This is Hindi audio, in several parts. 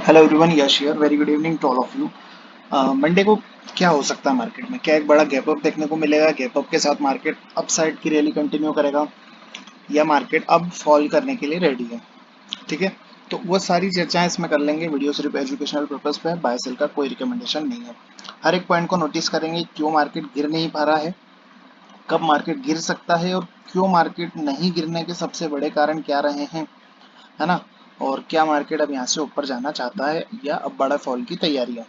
Hello everyone, Yash here. Very good evening to all of you. Monday को क्या हो सकता है मार्केट में? क्या एक बड़ा गैप अप देखने को मिलेगा? गैप अप के साथ मार्केट अपसाइड की रैली कंटिन्यू करेगा या मार्केट अब फॉल करने के लिए रेडी है? ठीक है, तो वो सारी चर्चाएं इसमें कर लेंगे। वीडियो सिर्फ एजुकेशनल पर्पज पे है, बाय सेल का कोई रिकमेंडेशन नहीं है। हर एक पॉइंट को नोटिस करेंगे, क्यों मार्केट गिर नहीं पा रहा है, कब मार्केट गिर सकता है, और क्यों मार्केट नहीं गिरने के सबसे बड़े कारण क्या रहे हैं, है ना? और क्या मार्केट अब यहाँ से ऊपर जाना चाहता है या अब बड़ा फॉल की तैयारी है?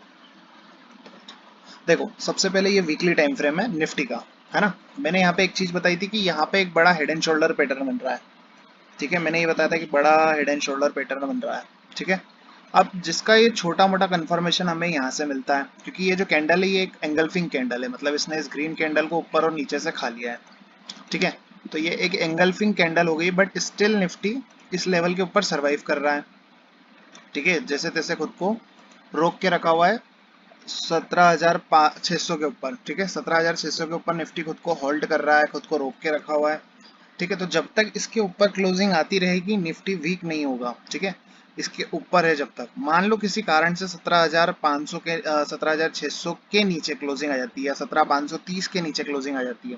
देखो, सबसे पहले ये वीकली टाइम फ्रेम है निफ्टी का, है ना? मैंने यहाँ पे एक चीज बताई थी कि यहाँ पे एक बड़ा हेड एंड शोल्डर पैटर्न बन रहा है। ठीक है, मैंने ये बताया था कि बड़ा हेड एंड शोल्डर पैटर्न बन रहा है। ठीक है, अब जिसका ये छोटा मोटा कंफर्मेशन हमें यहाँ से मिलता है, क्योंकि ये जो कैंडल है ये एक एंगल्फिंग कैंडल है, मतलब इसने इस ग्रीन कैंडल को ऊपर और नीचे से खा लिया है। ठीक है, तो ये एक एंगल्फिंग कैंडल हो गई, बट स्टिल निफ्टी इस लेवल के ऊपर सरवाइव कर रहा है। ठीक है, जैसे तैसे खुद को रोक के रखा हुआ है 17,600 के ऊपर। ठीक है, 17,600 के ऊपर निफ्टी खुद को होल्ड कर रहा है, खुद को रोक के रखा हुआ है। ठीक है, तो जब तक इसके ऊपर क्लोजिंग आती रहेगी निफ्टी वीक नहीं होगा। ठीक है, इसके ऊपर है जब तक, मान लो किसी कारण से 17,500 के 17,600 के नीचे क्लोजिंग आ जाती है या 17,530 के नीचे क्लोजिंग आ जाती है,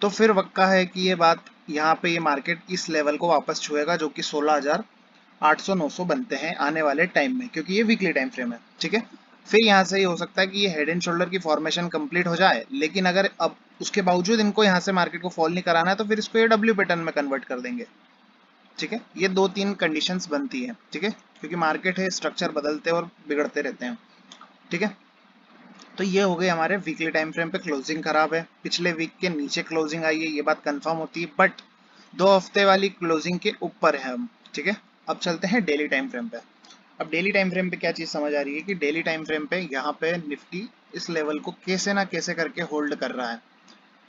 तो फिर वक्का है कि ये बात यहाँ पे ये मार्केट इस लेवल को वापस छुएगा, जो कि 16,800-900 बनते हैं आने वाले टाइम में, क्योंकि ये वीकली टाइम फ्रेम है। ठीक है, फिर यहाँ से ये हो सकता है कि ये हेड एंड शोल्डर की फॉर्मेशन कंप्लीट हो जाए, लेकिन अगर अब उसके बावजूद इनको यहाँ से मार्केट को फॉल नहीं कराना है तो फिर इसको ये डब्ल्यू पैटर्न में कन्वर्ट कर देंगे। ठीक है, ये दो तीन कंडीशंस बनती है। ठीक है, क्योंकि मार्केट है, स्ट्रक्चर बदलते और बिगड़ते रहते हैं। ठीक है, तो ये हो गए हमारे वीकली टाइम फ्रेम पे क्लोजिंग खराब है, पिछले वीक के नीचे क्लोजिंग आई है, ये बात कंफर्म होती है, बट 2 हफ्ते वाली क्लोजिंग के ऊपर है हम। ठीक है, अब चलते हैं डेली टाइम फ्रेम पे। अब डेली टाइम फ्रेम पे क्या चीज समझ आ रही है कि डेली टाइम फ्रेम पे यहाँ पे निफ्टी इस लेवल को कैसे ना कैसे करके होल्ड कर रहा है,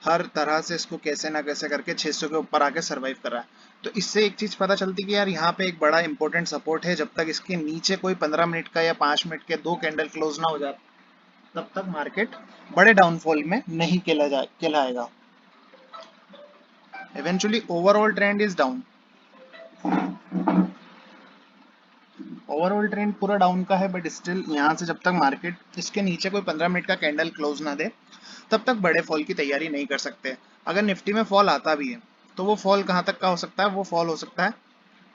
हर तरह से इसको कैसे ना कैसे करके 600 के ऊपर आके सरवाइव कर रहा है। तो इससे एक चीज पता चलती है कि यार यहाँ पे एक बड़ा इंपॉर्टेंट सपोर्ट है, जब तक इसके नीचे कोई 15 मिनट का या 5 मिनट के दो कैंडल क्लोज ना हो जाए तब तक मार्केट बड़े डाउनफॉल में नहीं कहलाएगा। Eventually overall trend is down, overall trend पूरा डाउन का है, बट स्टिल यहाँ से जब तक मार्केट इसके नीचे कोई 15 मिनट का कैंडल क्लोज ना दे तब तक बड़े फॉल की तैयारी नहीं कर सकते। अगर निफ्टी में फॉल आता भी है तो वो फॉल कहाँ तक का हो सकता है? वो फॉल हो सकता है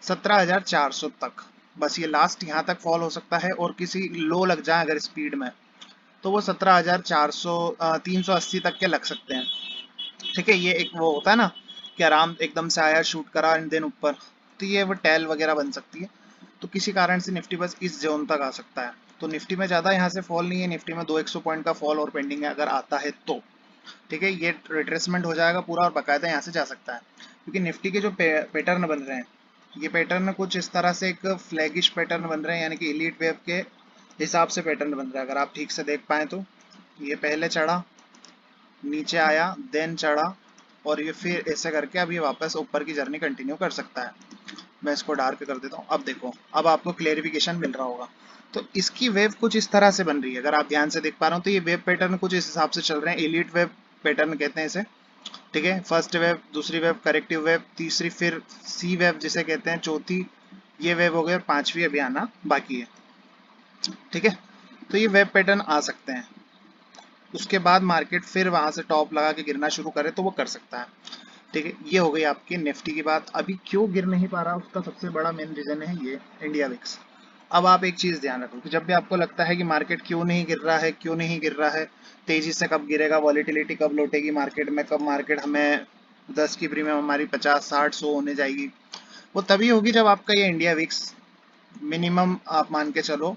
17,400 तक, बस ये लास्ट यहाँ तक फॉल हो सकता है, और किसी लो लग जाए अगर स्पीड में तो वो 17,400 380 तक के लग सकते हैं। ठीक है, ये एक वो होता है ना कि आराम एकदम से आया, शूट करा एंड देन ऊपर, तो ये वो टेल वगैरह बन सकती है। तो किसी कारण से निफ्टी बस इस जोन तक आ सकता है। तो निफ्टी में ज्यादा यहाँ से फॉल नहीं है, निफ्टी में 200 पॉइंट का फॉल और पेंडिंग है अगर आता है तो। ठीक है, ये रिट्रेसमेंट हो जाएगा पूरा और बकायदा यहाँ से जा सकता है, क्योंकि निफ्टी के जो पैटर्न बन रहे हैं, ये पैटर्न कुछ इस तरह से एक फ्लैगिश पैटर्न बन रहे हैं, यानी कि एलीट वेव के हिसाब से पैटर्न बन रहा है। अगर आप ठीक से देख पाए तो ये पहले चढ़ा, नीचे आया, देन चढ़ा, और ये फिर ऐसे करके अब ये वापस ऊपर की जर्नी कंटिन्यू कर सकता है। मैं इसको डार्क कर देता हूँ, अब देखो, अब आपको क्लेरिफिकेशन मिल रहा होगा। तो इसकी वेव कुछ इस तरह से बन रही है, अगर आप ध्यान से देख पा रहे हो तो ये वेव पैटर्न कुछ इस हिसाब से चल रहे हैं, एलीट वेव पैटर्न कहते हैं इसे। ठीक है, फर्स्ट वेव, दूसरी वेव करेक्टिव वेव, तीसरी फिर सी वेव जिसे कहते हैं, चौथी ये वेव हो गई, और पांचवी अभी आना बाकी है। ठीक है, तो ये वेव पैटर्न आ सकते हैं, उसके बाद मार्केट फिर वहां से टॉप लगा के गिरना शुरू करे तो वो कर सकता है। ठीक है, ये हो गई आपकी निफ्टी की बात। अभी क्यों गिर नहीं पा रहा उसका सबसे बड़ा मेन रीजन है ये इंडिया विक्स। अब आप एक चीज ध्यान रखो कि जब भी आपको लगता है कि मार्केट क्यों नहीं गिर रहा है, क्यों नहीं गिर रहा है, तेजी से कब गिरेगा, वॉलीटिलिटी कब लौटेगी मार्केट में, कब मार्केट हमें 10 की प्रीमियम हमारी 50 60 100 होने जाएगी, वो तभी होगी जब आपका ये इंडिया विक्स मिनिमम आप मान के चलो,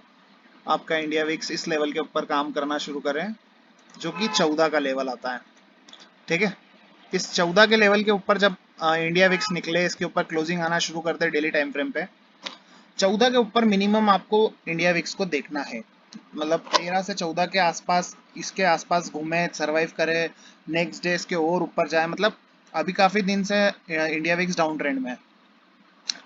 आपका इंडिया विक्स इस लेवल के ऊपर काम करना शुरू करें, जो कि 14 का लेवल आता है। ठीक है, इस 14 के लेवल के ऊपर जब इंडिया विक्स निकले, इसके ऊपर क्लोजिंग आना शुरू करते हैं डेली टाइम फ्रेम पे, 14 के ऊपर मिनिमम आपको इंडिया विक्स को देखना है, मतलब 13 से 14 के आसपास, इसके आसपास घूमे, सरवाइव करे, नेक्स्ट डे इसके और ऊपर जाए, मतलब अभी काफी दिन से इंडिया विक्स डाउन ट्रेंड में है।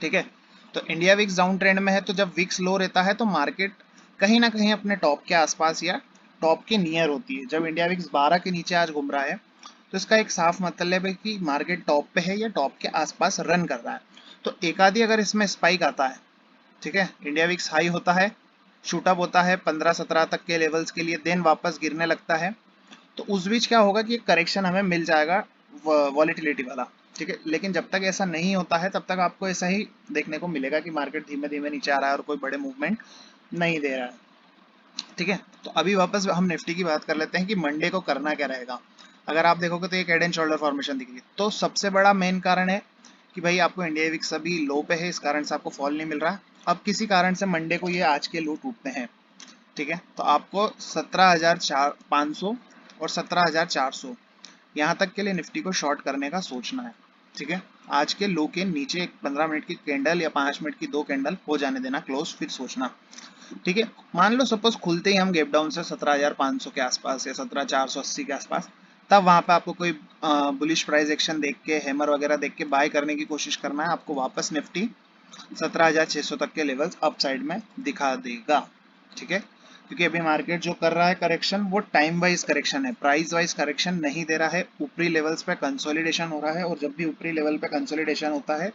ठीक है, तो इंडिया विक्स डाउन ट्रेंड में है, तो जब विक्स लो रहता है तो मार्केट कहीं ना कहीं अपने टॉप के आसपास या टॉप के नियर होती है। जब इंडिया विक्स 12 के नीचे आज घूम रहा है तो इसका एक साफ मतलब है कि मार्केट टॉप पे है या टॉप के आसपास रन कर रहा है। तो एक आधी अगर इसमें स्पाइक आता है, ठीक है, इंडिया विक्स हाई होता है, शूटअप होता है 15-17 तक के लेवल्स के लिए, देन वापस गिरने लगता है। तो उस बीच क्या होगा कि एक करेक्शन हमें मिल जाएगा वॉलेटिलिटी वाला, ठीक है। लेकिन जब तक ऐसा नहीं होता है तब तक आपको ऐसा ही देखने को मिलेगा कि मार्केट धीमे धीमे नीचे आ रहा है और कोई बड़े मूवमेंट नहीं दे रहा है, ठीक है। तो अभी वापस हम निफ्टी की बात कर लेते हैं कि मंडे को करना क्या रहेगा। अगर आप देखोगे तो एक हेड एंड शोल्डर फॉर्मेशन दिख रही है, तो सबसे बड़ा मेन कारण है कि भाई आपको इंडिया विक्स अभी लो पे है, इस कारण से आपको फॉल नहीं मिल रहा। अब किसी कारण से मंडे को ये आज के लो टूटते हैं, ठीक है, तो आपको 17,500 और 17,400 यहाँ तक के लिए निफ्टी को शॉर्ट करने का सोचना है, ठीक है। आज के लो के नीचे एक 15 मिनट की कैंडल या 5 मिनट की 2 कैंडल हो जाने देना क्लोज, फिर सोचना, ठीक है। मान लो सपोज खुलते ही हम गैप डाउन से 17,500 के आसपास या 17,480 के आसपास, तब वहां पे आपको कोई बुलिश प्राइस एक्शन देख के, हैमर वगैरह देख के बाय करने की कोशिश करना है। आपको वापस निफ्टी 17,600 तक के लेवल्स अप साइड में दिखा देगा, ठीक है। क्योंकि अभी मार्केट जो कर रहा है करेक्शन, वो टाइम वाइज करेक्शन है, प्राइस वाइज करेक्शन नहीं दे रहा है। ऊपरी लेवल्स पे कंसोलिडेशन हो रहा है, और जब भी ऊपरी लेवल पे कंसोलिडेशन होता है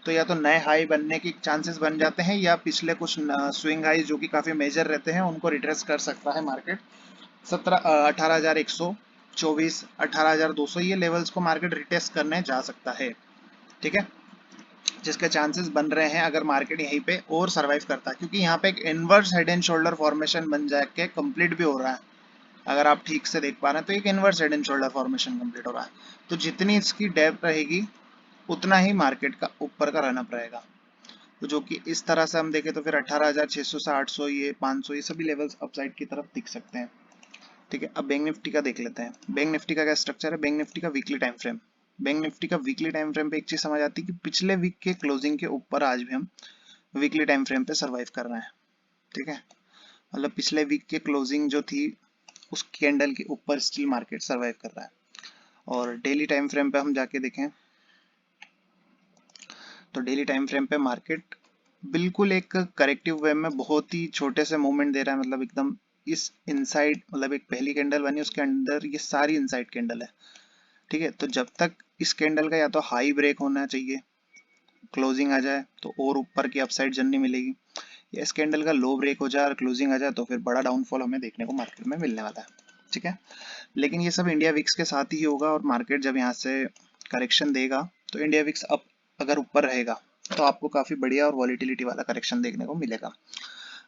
तो या तो नए हाई बनने की चांसेस बन जाते हैं, या पिछले कुछ स्विंग हाई जो कि काफी मेजर रहते हैं उनको रिट्रेस कर सकता है मार्केट। 18,124, 18,200 ये लेवल्स को मार्केट रिटेस्ट करने जा सकता है, ठीक है। जिसके चांसेस बन रहे हैं अगर मार्केट यहीं पे और सरवाइव करता है, क्योंकि यहाँ पे एक inverse head and shoulder formation बन जाके कंप्लीट भी हो रहा है। अगर आप ठीक से देख पा रहे हैं तो एक inverse head and shoulder formation complete हो रहा है। तो जितनी इसकी डेप्थ रहेगी उतना ही मार्केट का ऊपर का रनअप रहेगा। तो जो कि इस तरह से हम देखें तो फिर 18,600 से 800, ये 500, ये सभी लेवल्स अपसाइड की तरफ दिख सकते हैं, ठीक है। अब बैंक निफ्टी का देख लेते हैं। बैंक निफ्टी का क्या स्ट्रक्चर है, बैंक निफ्टी का weekly time frame. Bank Nifty का वीकली टाइम फ्रेम पे एक चीज समझ आती है कि पिछले वीक के क्लोजिंग के ऊपर आज भी हम वीकली टाइम फ्रेम पे सरवाइव कर रहे हैं, ठीक है। मतलब पिछले वीक के क्लोजिंग जो थी उस कैंडल के ऊपर स्टिल मार्केट सरवाइव कर रहा है। और डेली टाइम फ्रेम पे हम जाके देखें तो डेली टाइम फ्रेम पे मार्केट बिल्कुल एक करेक्टिव वे में बहुत ही छोटे से मूवमेंट दे रहा है। मतलब एकदम इस इनसाइड, मतलब एक पहली कैंडल बनी उसके अंदर ये सारी इनसाइड कैंडल है, ठीक है। तो जब तक इस कैंडल का या तो हाई ब्रेक होना चाहिए, क्लोजिंग आ जाए तो और ऊपर की अपसाइड जर्नी मिलेगी, या इस कैंडल का लो ब्रेक हो जाए और क्लोजिंग आ जाए तो फिर बड़ा डाउनफॉल हमें देखने को मार्केट में मिलने वाला है, ठीक है। लेकिन ये सब इंडिया विक्स के साथ ही होगा, और मार्केट जब यहाँ से करेक्शन देगा तो इंडिया विक्स अप अगर ऊपर रहेगा तो आपको काफी बढ़िया और वॉलिटिलिटी वाला करेक्शन देखने को मिलेगा।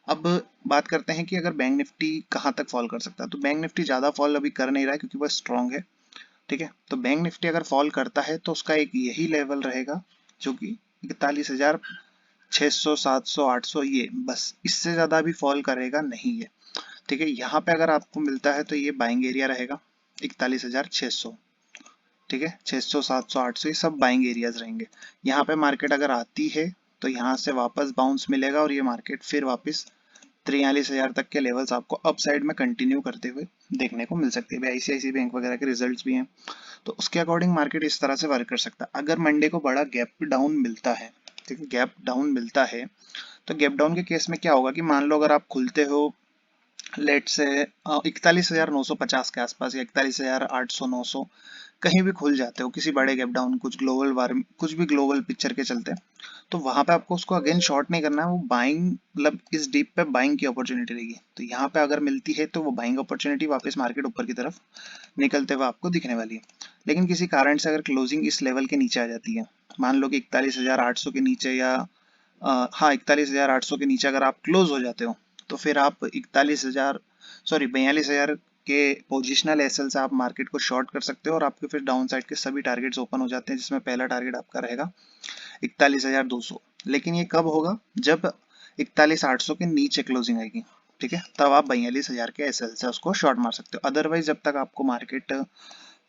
अब बात करते हैं कि अगर बैंक निफ्टी कहाँ तक फॉल कर सकता है। तो बैंक निफ्टी ज्यादा फॉल अभी कर नहीं रहा है क्योंकि वह स्ट्रांग है, ठीक है। तो बैंक निफ्टी अगर फॉल करता है तो उसका एक यही लेवल रहेगा जो कि 41,600, 700, 800, ये बस, इससे ज्यादा भी फॉल करेगा नहीं है, ठीक है। यहाँ पे अगर आपको मिलता है तो ये बाइंग एरिया रहेगा 41,600, ठीक है। 600, 700, 800 ये सब बाइंग एरियाज रहेंगे। यहाँ पे मार्केट अगर आती है तो यहाँ से वापस बाउंस मिलेगा और ये मार्केट फिर वापस 43,000 तक के लेवल्स आपको अप साइड में कंटिन्यू करते हुए देखने को मिल सकते हैं। आईसीआईसी बैंक वगैरह के रिजल्ट्स भी हैं, तो उसके अकॉर्डिंग मार्केट इस तरह से वर्क कर सकता है। अगर मंडे को बड़ा गैप डाउन मिलता है, ठीक है, गैप डाउन मिलता है, तो गैप डाउन के केस में क्या होगा कि मान लो अगर आप खुलते हो लेट से 41,950 के आसपास या 41,800, 900 कहीं भी खुल जाते हो किसी बड़े गैप डाउन, कुछ ग्लोबल वार, कुछ भी ग्लोबल पिक्चर के चलते, तो वहां पे आपको उसको अगेन शॉर्ट नहीं करना है। वो बाइंग, मतलब इस डीप पे बाइंग की अपॉर्चुनिटी रहेगी। तो यहाँ पे अगर मिलती है तो वो बाइंग अपॉर्चुनिटी वापस मार्केट ऊपर की तरफ निकलते हुए आपको दिखने वाली है। लेकिन किसी कारण से अगर क्लोजिंग इस लेवल के नीचे आ जाती है, मान लो कि 41,800 के नीचे, या हाँ 41,800 के नीचे अगर आप क्लोज हो जाते हो, तो फिर आप 42,000 के पोजिशनल एसएल से आप मार्केट को शॉर्ट कर सकते हो, और आपके फिर डाउन साइड के सभी टारगेट्स ओपन हो जाते हैं, जिसमें पहला टारगेट आपका रहेगा 41,200। लेकिन ये कब होगा, जब 41,800 के नीचे क्लोजिंग आएगी, ठीक है, तब आप 42,000 के एसएल से उसको शॉर्ट मार सकते हो। अदरवाइज जब तक आपको मार्केट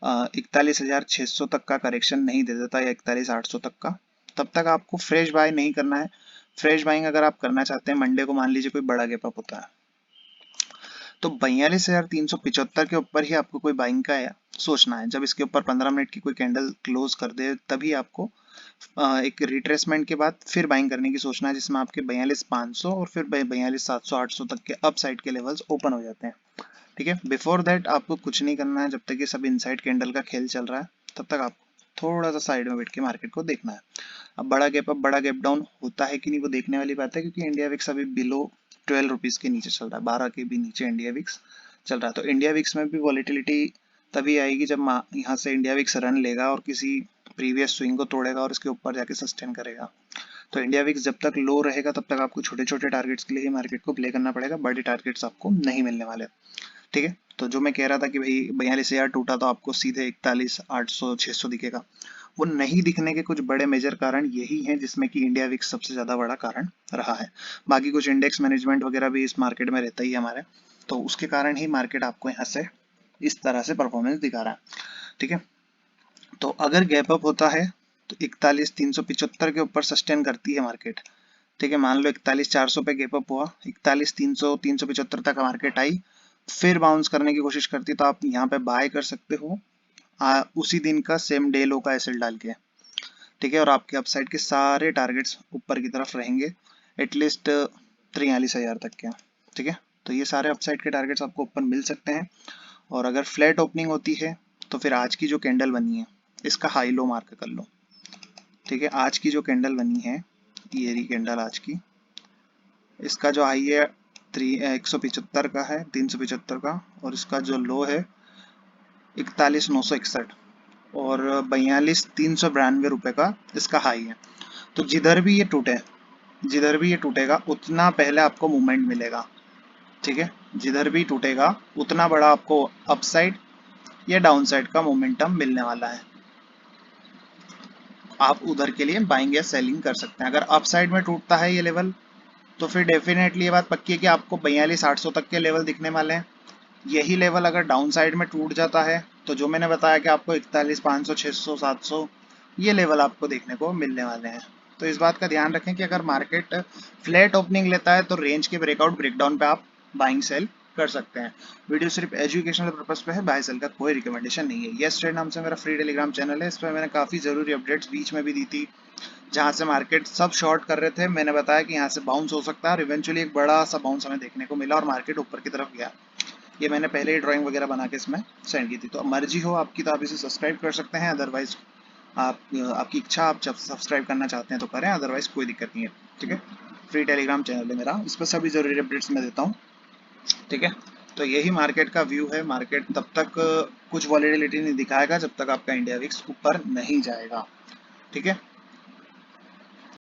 41,600 तक का करेक्शन नहीं दे देता या 41,800 तक का, तब तक आपको फ्रेश बाय नहीं करना है। फ्रेश बाइंग अगर आप करना चाहते हैं, मंडे को मान लीजिए कोई बड़ा गैप अप होता है, तो 42,375 के ऊपर ही आपको कोई बाइंग का है सोचना है। जब इसके ऊपर 15 मिनट की कोई कैंडल क्लोज कर दे तभी आपको एक रिट्रेसमेंट के बाद फिर बाइंग करने की सोचना है, जिसमें आपके 42,500 और फिर 42,700, 800 तक के अप साइड के लेवल्स ओपन हो जाते हैं, ठीक है। बिफोर दैट आपको कुछ नहीं करना है। जब तक ये सब इनसाइड कैंडल का खेल चल रहा है तब तक आपको थोड़ा सा साइड में बैठ के मार्केट को देखना है। अब बड़ा गैप अप, बड़ा गैप डाउन होता है कि नहीं, वो देखने वाली बात है, क्योंकि इंडिया विक्स अभी बिलो ₹12 के नीचे चल रहा है, 12 के भी नीचे इंडिया विक्स चल रहा है। तो इंडिया विक्स में भी वॉलीटिलिटी तभी आएगी जब यहाँ से इंडिया विक्स रन लेगा और किसी प्रीवियस स्विंग को तोड़ेगा और इसके ऊपर जाके सस्टेन करेगा। तो इंडिया विक्स जब तक लो रहेगा तब तक आपको छोटे छोटे टारगेट्स के लिए ही मार्केट को प्ले करना पड़ेगा, बड़े टारगेट्स आपको नहीं मिलने वाले। ठीक है, तो जो मैं कह रहा था कि भाई 42,000 टूटा तो आपको सीधे 41,800 600 दिखेगा, वो नहीं दिखने के कुछ बड़े मेजर कारण यही हैं जिसमें कि इंडिया विक्स सबसे ज़्यादा बड़ा कारण रहा है। बाकी कुछ इंडेक्स मैनेजमेंट वगैरह भी इस मार्केट में रहता ही है हमारे, तो उसके कारण ही मार्केट आपको यहाँ से इस तरह से परफॉर्मेंस दिखा रहा है। ठीक है, तो अगर गैप अप होता है तो 41,375 के ऊपर सस्टेन करती है मार्केट। ठीक है, मान लो 41,400 पे गैप अप हुआ, 41,300 375 तक मार्केट आई, फिर बाउंस करने की कोशिश करती तो आप यहाँ पे बाय कर सकते हो उसी दिन का सेम डे लो का एसएल डाल के। ठीक है, और आपके अपसाइड के सारे टारगेट्स ऊपर की तरफ रहेंगे एटलीस्ट 43,000 तक के। ठीक है, तो ये सारे अपसाइड के टारगेट्स आपको ऊपर मिल सकते हैं। और अगर फ्लैट ओपनिंग होती है तो फिर आज की जो कैंडल बनी है इसका हाई लो मार्क कर लो। ठीक है, आज की जो कैंडल बनी है, ये रही कैंडल आज की, इसका जो हाई है 175 का है, 375 का, और इसका जो लो है 41,961 और 42,392 का इसका हाई है। तो जिधर भी ये टूटे, जिधर भी ये टूटेगा उतना पहले आपको मूवमेंट मिलेगा। ठीक है, जिधर भी टूटेगा उतना बड़ा आपको अपसाइड या डाउनसाइड का मोमेंटम मिलने वाला है। आप उधर के लिए बाइंग या सेलिंग कर सकते हैं। अगर अपसाइड में टूटता है ये लेवल तो फिर डेफिनेटली ये बात पक्की है कि आपको 42,800 तक के लेवल दिखने वाले हैं। यही लेवल अगर डाउन साइड में टूट जाता है तो जो मैंने बताया कि आपको 41,500 600 700 ये लेवल आपको देखने को मिलने वाले हैं। तो इस बात का ध्यान रखें कि अगर मार्केट फ्लैट ओपनिंग लेता है तो रेंज के ब्रेकआउट ब्रेकडाउन पे आप बाइंग सेल कर सकते हैं। वीडियो सिर्फ एजुकेशनल पर्पस पे है, बाय सेल का कोई रिकमेंडेशन नहीं है। यस ट्रेड नाम से मेरा फ्री टेलीग्राम चैनल है, इस पर मैंने काफ़ी ज़रूरी अपडेट्स बीच में भी दी थी जहाँ से मार्केट सब शॉर्ट कर रहे थे। मैंने बताया कि यहाँ से बाउंस हो सकता है और इवेंचुअली एक बड़ा सा बाउंस हमें देखने को मिला और मार्केट ऊपर की तरफ गया। ये मैंने पहले ही ड्राइंग वगैरह बना के इसमें सेंड की थी। तो मर्जी हो आपकी तो आप इसे सब्सक्राइब कर सकते हैं, अदरवाइज आपकी इच्छा, आप जब सब्सक्राइब करना चाहते हैं तो करें, अदरवाइज कोई दिक्कत नहीं है। ठीक है, फ्री टेलीग्राम चैनल है मेरा, इस पर सभी ज़रूरी अपडेट्स मैं देता हूँ। ठीक है, तो यही मार्केट का व्यू है। मार्केट तब तक कुछ वॉलीटिलिटी नहीं दिखाएगा जब तक आपका इंडिया विक्स ऊपर नहीं जाएगा। ठीक है,